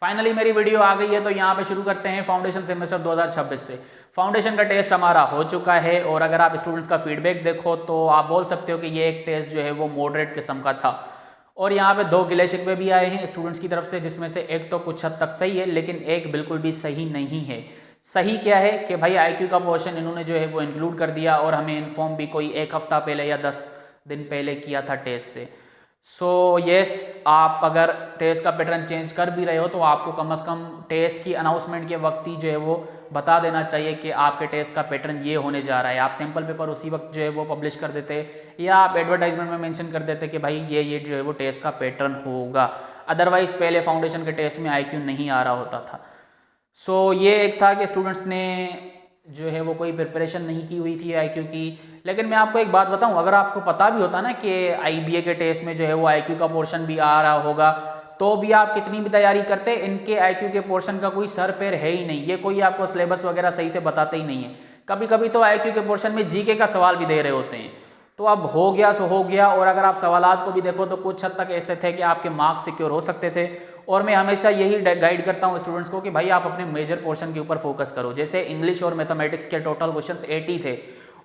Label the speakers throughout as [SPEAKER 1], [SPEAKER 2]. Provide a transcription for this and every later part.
[SPEAKER 1] Finally मेरी video आ गई है, तो यहाँ पे शुरू करते हैं फाउंडेशन सेमेस्टर 2026 से। फाउंडेशन का टेस्ट हमारा हो चुका है और अगर आप स्टूडेंट्स का फीडबैक देखो तो आप बोल सकते हो कि ये एक टेस्ट जो है वो मॉडरेट किस्म का था। और यहाँ पे 2 गिले शिकवे भी आए हैं स्टूडेंट्स की तरफ से, जिसमें से एक तो कुछ हद तक सही है लेकिन एक बिल्कुल भी सही नहीं है। सही क्या है कि भाई IQ का पोर्शन इन्होंने जो है वो इंक्लूड कर दिया और हमें इन्फॉर्म भी कोई 1 हफ्ता पहले या 10 दिन पहले किया था टेस्ट से। सो येस, आप अगर टेस्ट का पैटर्न चेंज कर भी रहे हो तो आपको कम से कम टेस्ट की अनाउंसमेंट के वक्त ही जो है वो बता देना चाहिए कि आपके टेस्ट का पैटर्न ये होने जा रहा है। आप सैम्पल पेपर उसी वक्त जो है वो पब्लिश कर देते या आप एडवर्टाइजमेंट में मेंशन कर देते कि भाई ये जो है वो टेस्ट का पैटर्न होगा। अदरवाइज पहले फाउंडेशन के टेस्ट में IQ नहीं आ रहा होता था। सो ये एक था कि स्टूडेंट्स ने जो है वो कोई प्रिपरेशन नहीं की हुई थी IQ की। लेकिन मैं आपको एक बात बताऊं, अगर आपको पता भी होता ना कि IBA के टेस्ट में जो है वो IQ का पोर्शन भी आ रहा होगा, तो भी आप कितनी भी तैयारी करते, इनके IQ के पोर्शन का कोई सर पैर है ही नहीं। ये कोई आपको सिलेबस वगैरह सही से बताते ही नहीं है। कभी कभी तो IQ के पोर्शन में GK का सवाल भी दे रहे होते हैं। तो अब हो गया सो हो गया। और अगर आप सवालात को भी देखो तो कुछ हद तक ऐसे थे कि आपके मार्क्स सिक्योर हो सकते थे। और मैं हमेशा यही गाइड करता हूँ स्टूडेंट्स को कि भाई आप अपने मेजर पोर्शन के ऊपर फोकस करो। जैसे इंग्लिश और मैथमेटिक्स के टोटल क्वेश्चंस 80 थे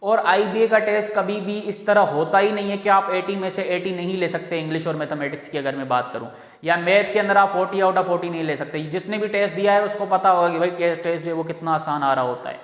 [SPEAKER 1] और IBA का टेस्ट कभी भी इस तरह होता ही नहीं है कि आप 80 में से 80 नहीं ले सकते। इंग्लिश और मैथमेटिक्स की अगर मैं बात करूं, या मैथ के अंदर आप 40 आउट ऑफ 40 नहीं ले सकते। जिसने भी टेस्ट दिया है उसको पता होगा कि भाई टेस्ट जो है वो कितना आसान आ रहा होता है।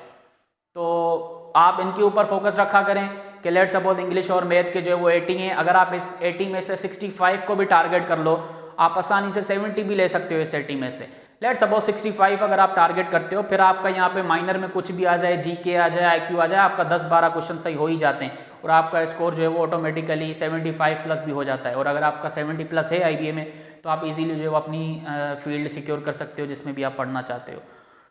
[SPEAKER 1] तो आप इनके ऊपर फोकस रखा करें कि लेट्स सपोज इंग्लिश और मैथ के जो है वो 80 हैं। अगर आप इस 80 में से 65 को भी टारगेट कर लो, आप आसानी से 70 भी ले सकते हो इस 80 में से। लेट्स सपोज 65 अगर आप टारगेट करते हो, फिर आपका यहाँ पे माइनर में कुछ भी आ जाए, GK आ जाए, IQ आ जाए, आपका 10-12 क्वेश्चन सही हो ही जाते हैं और आपका स्कोर जो है वो ऑटोमेटिकली 75 प्लस भी हो जाता है। और अगर आपका 70 प्लस है IBA में तो आप इजीली जो है वो अपनी फील्ड सिक्योर कर सकते हो जिसमें भी आप पढ़ना चाहते हो।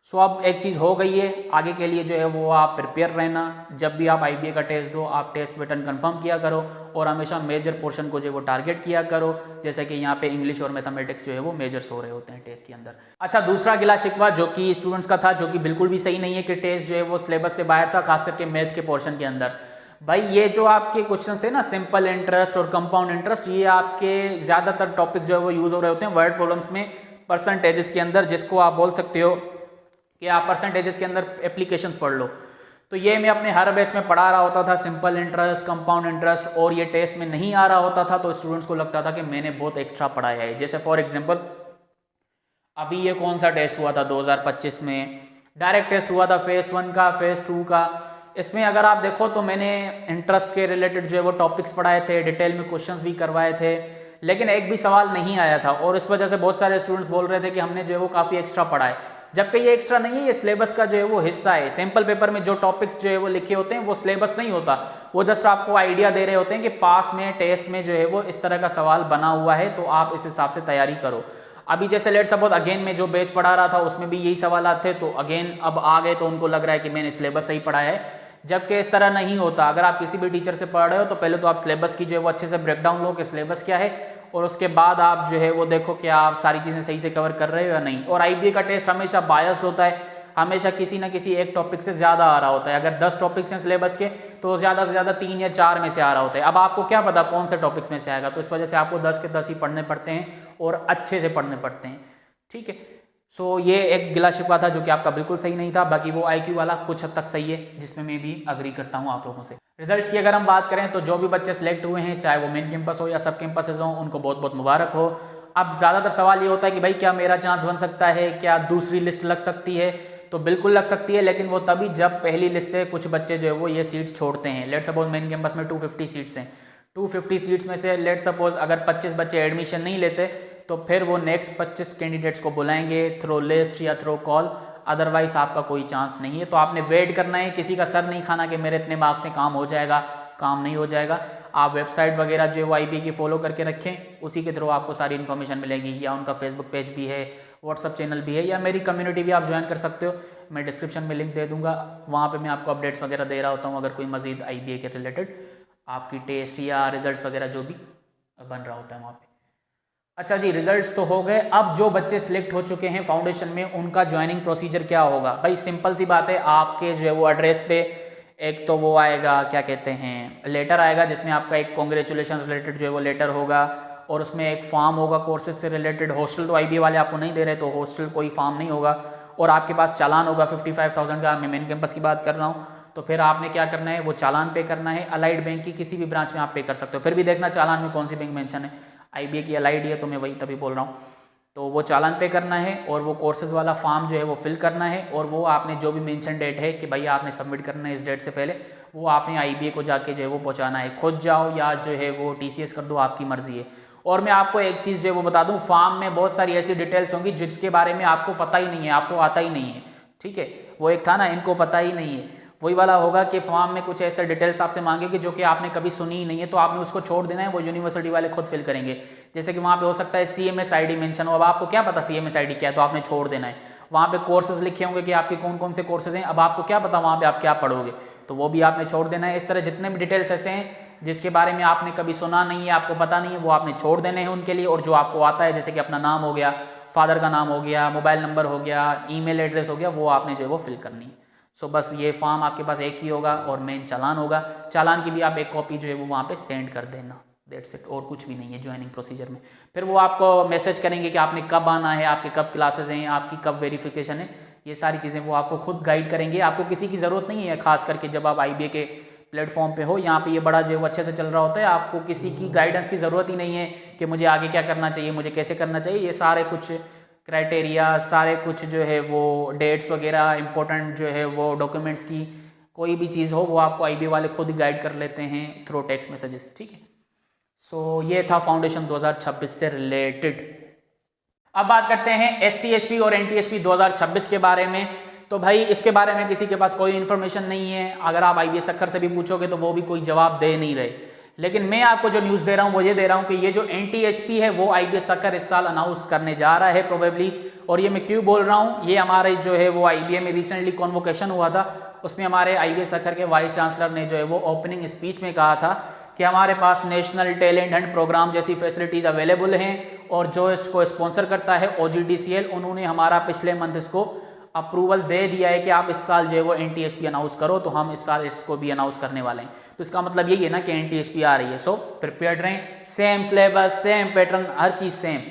[SPEAKER 1] सो अब एक चीज़ हो गई है, आगे के लिए जो है वो आप प्रिपेयर रहना। जब भी आप IBA का टेस्ट दो, आप टेस्ट पैटर्न कंफर्म किया करो और हमेशा मेजर पोर्शन को जो है वो टारगेट किया करो। जैसे कि यहाँ पे इंग्लिश और मैथमेटिक्स जो है वो मेजर्स हो रहे होते हैं टेस्ट के अंदर। अच्छा, दूसरा गिला शिकवा जो कि स्टूडेंट्स का था, जो कि बिल्कुल भी सही नहीं है कि टेस्ट जो है वो सिलेबस से बाहर था, खास करके मैथ के पोर्शन के अंदर। भाई ये जो आपके क्वेश्चन थे ना, सिंपल इंटरेस्ट और कंपाउंड इंटरेस्ट, ये आपके ज़्यादातर टॉपिक्स जो है वो यूज़ हो रहे होते हैं वर्ड प्रॉब्लम्स में, परसेंटेजेस के अंदर, जिसको आप बोल सकते हो कि आप परसेंटेजेस के अंदर एप्लीकेशंस पढ़ लो। तो ये मैं अपने हर बैच में पढ़ा रहा होता था, सिंपल इंटरेस्ट, कंपाउंड इंटरेस्ट, और ये टेस्ट में नहीं आ रहा होता था तो स्टूडेंट्स को लगता था कि मैंने बहुत एक्स्ट्रा पढ़ाया है। जैसे फॉर एग्जांपल अभी ये कौन सा टेस्ट हुआ था 2025 में, डायरेक्ट टेस्ट हुआ था फेज़ 1 का, फेज़ 2 का। इसमें अगर आप देखो तो मैंने इंटरेस्ट के रिलेटेड जो है वो टॉपिक्स पढ़ाए थे, डिटेल में क्वेश्चंस भी करवाए थे, लेकिन एक भी सवाल नहीं आया था। और इस वजह से बहुत सारे स्टूडेंट्स बोल रहे थे कि हमने जो है वो काफ़ी एक्स्ट्रा पढ़ा है, जबकि ये एक्स्ट्रा नहीं है, ये सिलेबस का जो है वो हिस्सा है। सैम्पल पेपर में जो टॉपिक्स जो है वो लिखे होते हैं वो सिलेबस नहीं होता, वो जस्ट आपको आइडिया दे रहे होते हैं कि पास में टेस्ट में जो है वो इस तरह का सवाल बना हुआ है, तो आप इस हिसाब से तैयारी करो। अभी जैसे लेट सपोज अगेन में जो बैच पढ़ा रहा था उसमें भी यही सवाल थे, तो अगेन अब आ गए तो उनको लग रहा है कि मैंने सिलेबस सही पढ़ाया है, जबकि इस तरह नहीं होता। अगर आप किसी भी टीचर से पढ़ रहे हो तो पहले तो आप सिलेबस की जो है वो अच्छे से ब्रेकडाउन लो कि सिलेबस क्या है, और उसके बाद आप जो है वो देखो कि आप सारी चीज़ें सही से कवर कर रहे हो या नहीं। और IBA का टेस्ट हमेशा बायस्ड होता है, हमेशा किसी ना किसी एक टॉपिक से ज़्यादा आ रहा होता है। अगर 10 टॉपिक्स हैं सिलेबस के तो ज़्यादा से ज़्यादा 3 या 4 में से आ रहा होता है। अब आपको क्या पता कौन से टॉपिक्स में से आएगा, तो इस वजह से आपको 10 के 10 ही पढ़ने पड़ते हैं और अच्छे से पढ़ने पड़ते हैं। ठीक है, सो ये एक गिला शिकवा था जो कि आपका बिल्कुल सही नहीं था। बाकी वो IQ वाला कुछ हद तक सही है, जिसमें मैं भी अग्री करता हूँ आप लोगों से। रिजल्ट्स की अगर हम बात करें तो जो भी बच्चे सिलेक्ट हुए हैं, चाहे वो मेन कैंपस हो या सब कैंपसेज हो, उनको बहुत बहुत मुबारक हो। अब ज़्यादातर सवाल ये होता है कि भाई क्या मेरा चांस बन सकता है, क्या दूसरी लिस्ट लग सकती है? तो बिल्कुल लग सकती है, लेकिन वो तभी जब पहली लिस्ट से कुछ बच्चे जो है वो ये सीट्स छोड़ते हैं। लेट सपोज मेन कैंपस में 250 सीट्स हैं, 250 सीट्स में से लेट सपोज अगर 25 बच्चे एडमिशन नहीं लेते तो फिर वो नेक्स्ट 25 कैंडिडेट्स को बुलाएंगे थ्रू लिस्ट या थ्रू कॉल, अदरवाइज आपका कोई चांस नहीं है। तो आपने वेट करना है, किसी का सर नहीं खाना कि मेरे इतने मार्क्स से काम हो जाएगा, काम नहीं हो जाएगा। आप वेबसाइट वगैरह जो है वो IBA की फॉलो करके रखें, उसी के थ्रू आपको सारी इन्फॉर्मेशन मिलेगी। या उनका फेसबुक पेज भी है, व्हाट्सअप चैनल भी है, या मेरी कम्युनिटी भी आप ज्वाइन कर सकते हो। मैं डिस्क्रिप्शन में लिंक दे दूंगा, वहाँ पे मैं आपको अपडेट्स वगैरह दे रहा होता हूँ अगर कोई मजीद IBA के रिलेटेड आपकी टेस्ट या रिजल्ट्स वगैरह जो भी बन रहा होता है वहाँ पे। अच्छा जी, रिजल्ट्स तो हो गए। अब जो बच्चे सिलेक्ट हो चुके हैं फाउंडेशन में, उनका ज्वाइनिंग प्रोसीजर क्या होगा? भाई सिंपल सी बात है, आपके जो है वो एड्रेस पे एक तो वो आएगा, क्या कहते हैं, लेटर आएगा, जिसमें आपका एक कॉन्ग्रेचुलेशन रिलेटेड जो है वो लेटर होगा, और उसमें एक फॉर्म होगा कोर्सेज से रिलेटेड। हॉस्टल तो IBA वाले आपको नहीं दे रहे, तो हॉस्टल कोई फॉर्म नहीं होगा, और आपके पास चालान होगा 55,000 का। मैं मेन कैंपस की बात कर रहा हूँ। तो फिर आपने क्या करना है, वो चालान पे करना है। अलाइड बैंक की किसी भी ब्रांच में आप पे कर सकते हो। फिर भी देखना चालान में कौन सी बैंक मेंशन है, IBA की अलाइड है, तो मैं वही तभी बोल रहा हूँ। तो वो चालान पे करना है और वो कोर्सेज वाला फॉर्म जो है वो फिल करना है, और वो आपने जो भी मेंशन डेट है कि भाई आपने सबमिट करना है इस डेट से पहले, वो आपने IBA को जाके जो है वो पहुँचाना है। खुद जाओ या जो है वो TCS कर दो, आपकी मर्जी है। और मैं आपको एक चीज़ जो है वो बता दूं, फॉर्म में बहुत सारी ऐसी डिटेल्स होंगी जिसके बारे में आपको पता ही नहीं है, आपको आता ही नहीं है, ठीक है। वो एक था ना, इनको पता ही नहीं है, वही वाला होगा कि फॉर्म में कुछ ऐसे डिटेल्स आपसे मांगेंगे जो कि आपने कभी सुनी ही नहीं है, तो आपने उसको छोड़ देना है, वो यूनिवर्सिटी वाले खुद फिल करेंगे। जैसे कि वहाँ पे हो सकता है CMS ID मेंशन हो, अब आपको क्या पता CMS ID क्या है, तो आपने छोड़ देना है। वहाँ पे कोर्सेज लिखे होंगे कि आपके कौन कौन से कोर्सेज हैं, अब आपको क्या पता वहाँ पे आप क्या पढ़ोगे, तो वो भी आपने छोड़ देना है। इस तरह जितने भी डिटेल्स ऐसे हैं जिसके बारे में आपने कभी सुना नहीं है, आपको पता नहीं है, वो आपने छोड़ देने हैं उनके लिए। और जो आपको आता है, जैसे कि अपना नाम हो गया, फादर का नाम हो गया, मोबाइल नंबर हो गया, ईमेल एड्रेस हो गया, वो आपने जो है वो फिल करनी है। सो बस ये फॉर्म आपके पास एक ही होगा और मेन चालान होगा। चालान की भी आप एक कॉपी जो है वो वहाँ पे सेंड कर देना, दैट्स इट, और कुछ भी नहीं है ज्वाइनिंग प्रोसीजर में। फिर वो आपको मैसेज करेंगे कि आपने कब आना है, आपके कब क्लासेस हैं, आपकी कब वेरिफिकेशन है, ये सारी चीज़ें वो आपको खुद गाइड करेंगे। आपको किसी की ज़रूरत नहीं है, खास करके जब आप IBA के प्लेटफॉर्म पे हो, यहाँ पे ये बड़ा जो है वो अच्छे से चल रहा होता है, आपको किसी की गाइडेंस की ज़रूरत ही नहीं है कि मुझे आगे क्या करना चाहिए, मुझे कैसे करना चाहिए। ये सारे कुछ क्राइटेरिया, सारे कुछ जो है वो डेट्स वगैरह, इंपॉर्टेंट जो है वो डॉक्यूमेंट्स की कोई भी चीज़ हो, वो आपको IBA वाले खुद गाइड कर लेते हैं थ्रू टेक्स्ट मैसेजेस, ठीक है। सो ये था फाउंडेशन 2026 से रिलेटेड। अब बात करते हैं STHP और NTHP 2026 के बारे में। तो भाई इसके बारे में किसी के पास कोई इन्फॉर्मेशन नहीं है। अगर आप IBA सक्खर से भी पूछोगे तो वो भी कोई जवाब दे नहीं रहे। लेकिन मैं आपको जो न्यूज़ दे रहा हूँ वो ये दे रहा हूँ कि ये जो NTHP है वो IBA सक्खर इस साल अनाउंस करने जा रहा है प्रोबेबली। और ये मैं क्यों बोल रहा हूँ, ये हमारे जो है वो IBA में रिसेंटली कॉन्वोकेशन हुआ था, उसमें हमारे IBA सक्खर के वाइस चांसलर ने जो है वो ओपनिंग स्पीच में कहा था कि हमारे पास नेशनल टैलेंट हंट प्रोग्राम जैसी फैसिलिटीज़ अवेलेबल हैं, और जो इसको स्पॉन्सर करता है OGDCL, उन्होंने हमारा पिछले मंथ इसको अप्रूवल दे दिया है कि आप इस साल जो है वो NTHP अनाउंस करो, तो हम इस साल इसको भी अनाउंस करने वाले हैं। तो इसका मतलब यही है ना कि NTHP आ रही है। सो प्रिपेयर्ड रहें, सेम सिलेबस, सेम पैटर्न, हर चीज़ सेम।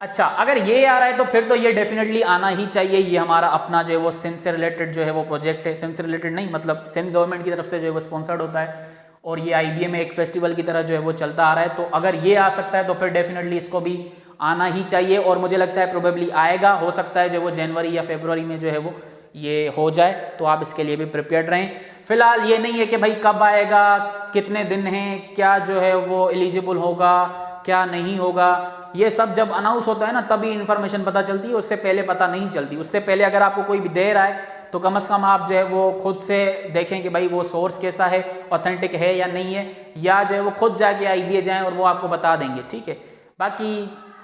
[SPEAKER 1] अच्छा, अगर ये आ रहा है तो फिर तो ये डेफिनेटली आना ही चाहिए। ये हमारा अपना जो है वो सिंध से रिलेटेड जो है वो प्रोजेक्ट है, सिंध से रिलेटेड नहीं, मतलब सिंध गवर्नमेंट की तरफ से जो है वो स्पॉन्सर्ड होता है, और ये IBA में एक फेस्टिवल की तरह जो है वो चलता आ रहा है। तो अगर ये आ सकता है तो फिर डेफिनेटली इसको भी आना ही चाहिए, और मुझे लगता है प्रोबेबली आएगा। हो सकता है जो वो जनवरी या फरवरी में जो है वो ये हो जाए, तो आप इसके लिए भी प्रिपेयर्ड रहें। फिलहाल ये नहीं है कि भाई कब आएगा, कितने दिन हैं, क्या जो है वो एलिजिबल होगा, क्या नहीं होगा, ये सब जब अनाउंस होता है ना तभी इन्फॉर्मेशन पता चलती है, उससे पहले पता नहीं चलती। उससे पहले अगर आपको कोई भी दे रहा है तो कम से कम आप जो है वो खुद से देखें कि भाई वो सोर्स कैसा है, ऑथेंटिक है या नहीं है, या जो है वो खुद जाके IBA जाएं और वो आपको बता देंगे, ठीक है। बाकी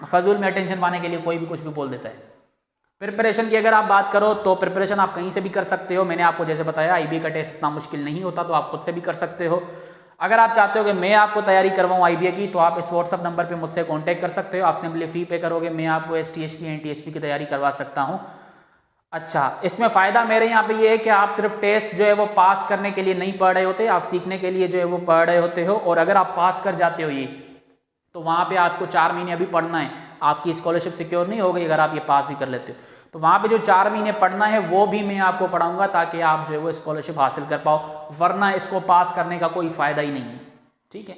[SPEAKER 1] फजूल में अटेंशन पाने के लिए कोई भी कुछ भी बोल देता है। प्रिपरेशन की अगर आप बात करो तो प्रिपरेशन आप कहीं से भी कर सकते हो। मैंने आपको जैसे बताया IBA का टेस्ट इतना मुश्किल नहीं होता, तो आप खुद से भी कर सकते हो। अगर आप चाहते हो कि मैं आपको तैयारी करवाऊँ IBA की, तो आप इस WhatsApp नंबर पे मुझसे कांटेक्ट कर सकते हो। आप सिंपली फ़ी पे करोगे, मैं आपको STHP NTHP की तैयारी करवा सकता हूँ। अच्छा, इसमें फ़ायदा मेरे यहाँ पे ये है कि आप सिर्फ टेस्ट जो है वो पास करने के लिए नहीं पढ़ रहे होते, आप सीखने के लिए जो है वो पढ़ रहे होते हो। और अगर आप पास कर जाते हो ये, तो वहाँ पे आपको 4 महीने अभी पढ़ना है, आपकी स्कॉलरशिप सिक्योर नहीं हो गई अगर आप ये पास भी कर लेते हो। तो वहाँ पे जो 4 महीने पढ़ना है वो भी मैं आपको पढ़ाऊँगा, ताकि आप जो है वो स्कॉलरशिप हासिल कर पाओ, वरना इसको पास करने का कोई फ़ायदा ही नहीं है, ठीक है।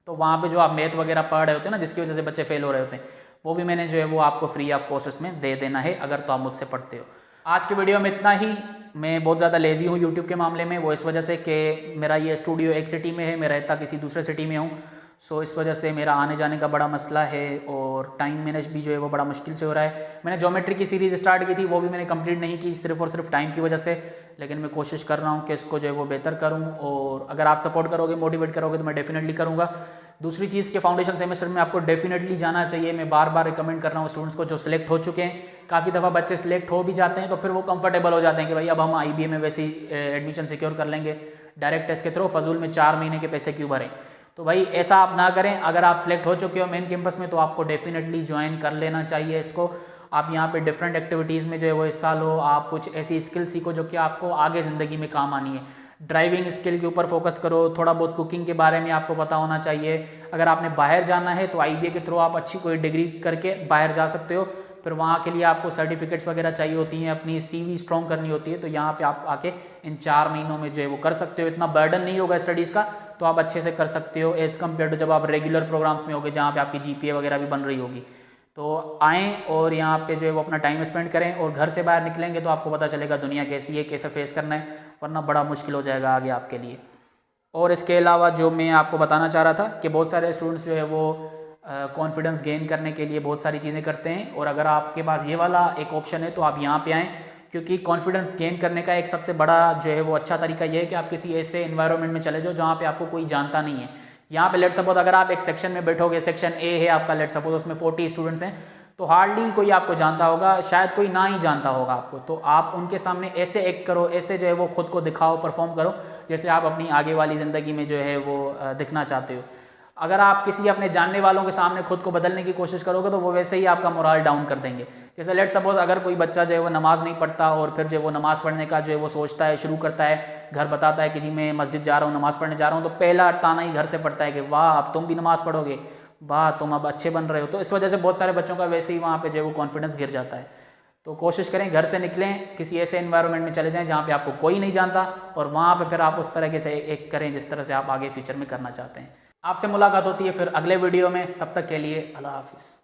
[SPEAKER 1] तो वहाँ पे जो आप मैथ वगैरह पढ़ रहे होते हैं ना, जिसकी वजह से बच्चे फेल हो रहे होते हैं, वो भी मैंने जो है वो आपको फ्री ऑफ कोर्सेस में दे देना है, अगर तो आप मुझसे पढ़ते हो। आज की वीडियो में इतना ही। मैं बहुत ज़्यादा लेज़ी हूँ यूट्यूब के मामले में, वो इस वजह से कि मेरा ये स्टूडियो एक सिटी में है, मैं रहता किसी दूसरे सिटी में हूँ। सो इस वजह से मेरा आने जाने का बड़ा मसला है, और टाइम मैनेज भी जो है वो बड़ा मुश्किल से हो रहा है। मैंने ज्योमेट्री की सीरीज़ स्टार्ट की थी, वो भी मैंने कंप्लीट नहीं की, सिर्फ और सिर्फ टाइम की वजह से। लेकिन मैं कोशिश कर रहा हूँ कि इसको जो है वो बेहतर करूँ, और अगर आप सपोर्ट करोगे, मोटिवेट करोगे, तो मैं डेफिनेटली करूँगा। दूसरी चीज़ के फाउंडेशन सेमेस्टर में आपको डेफिनेटली जाना चाहिए। मैं बार बार रिकमेंड कर रहा हूँ स्टूडेंट्स को जो सिलेक्ट हो चुके हैं। काफ़ी दफ़ा बच्चे सिलेक्ट हो भी जाते हैं तो फिर वो कंफर्टेबल हो जाते हैं कि भाई अब हम IBA में वैसे ही एडमिशन सिक्योर कर लेंगे डायरेक्ट टेस्ट के थ्रू, फजूल में 4 महीने के पैसे क्यों भरें। तो भाई ऐसा आप ना करें। अगर आप सिलेक्ट हो चुके हो मेन कैंपस में, तो आपको डेफिनेटली ज्वाइन कर लेना चाहिए इसको। आप यहाँ पे डिफरेंट एक्टिविटीज़ में जो है वो हिस्सा लो, आप कुछ ऐसी स्किल सीखो जो कि आपको आगे ज़िंदगी में काम आनी है। ड्राइविंग स्किल के ऊपर फोकस करो, थोड़ा बहुत कुकिंग के बारे में आपको पता होना चाहिए। अगर आपने बाहर जाना है तो IBA के थ्रू आप अच्छी कोई डिग्री करके बाहर जा सकते हो। फिर वहाँ के लिए आपको सर्टिफिकेट्स वगैरह चाहिए होती हैं, अपनी CV स्ट्रॉन्ग करनी होती है। तो यहाँ पे आप आके इन 4 महीनों में जो है वो कर सकते हो। इतना बर्डन नहीं होगा स्टडीज़ का, तो आप अच्छे से कर सकते हो एज़ कम्पेयर टू जब आप रेगुलर प्रोग्राम्स में होगे जहाँ पे आपकी GPA वगैरह भी बन रही होगी। तो आएँ और यहाँ पे जो है वो अपना टाइम स्पेंड करें, और घर से बाहर निकलेंगे तो आपको पता चलेगा दुनिया कैसी है, कैसे फेस करना है, वरना बड़ा मुश्किल हो जाएगा आगे आपके लिए। और इसके अलावा जो मैं आपको बताना चाह रहा था कि बहुत सारे स्टूडेंट्स जो है वो कॉन्फिडेंस गेन करने के लिए बहुत सारी चीज़ें करते हैं, और अगर आपके पास ये वाला एक ऑप्शन है तो आप यहाँ पे आएँ, क्योंकि कॉन्फिडेंस गेन करने का एक सबसे बड़ा जो है वो अच्छा तरीका ये है कि आप किसी ऐसे एनवायरनमेंट में चले जाओ जहाँ पे आपको कोई जानता नहीं है। यहाँ पे लेट सपोज अगर आप एक सेक्शन में बैठोगे, सेक्शन A है आपका, लेट सपोज उसमें 40 स्टूडेंट्स हैं, तो हार्डली कोई आपको जानता होगा, शायद कोई ना ही जानता होगा आपको। तो आप उनके सामने ऐसे एक्ट करो, ऐसे जो है वो खुद को दिखाओ, परफॉर्म करो जैसे आप अपनी आगे वाली ज़िंदगी में जो है वो दिखना चाहते हो। अगर आप किसी अपने जानने वालों के सामने खुद को बदलने की कोशिश करोगे तो वो वैसे ही आपका मोरल डाउन कर देंगे। जैसे लेट सपोज अगर कोई बच्चा जो है वो नमाज़ नहीं पढ़ता और फिर जो है वो नमाज़ पढ़ने का जो है वो सोचता है, शुरू करता है, घर बताता है कि जी मैं मस्जिद जा रहा हूँ, नमाज़ पढ़ने जा रहा हूँ, तो पहला ताना ही घर से पड़ता है कि वाह अब तुम भी नमाज़ पढ़ोगे, वाह तुम अब अच्छे बन रहे हो। तो इस वजह से बहुत सारे बच्चों का वैसे ही वहाँ पे जो है वो कॉन्फिडेंस गिर जाता है। तो कोशिश करें घर से निकलें, किसी ऐसे एनवायरनमेंट में चले जाएं जहाँ पे आपको कोई नहीं जानता, और वहाँ पे फिर आप उस तरह से एक करें जिस तरह से आप आगे फ्यूचर में करना चाहते हैं। आपसे मुलाकात होती है फिर अगले वीडियो में, तब तक के लिए अल्लाह हाफिज़।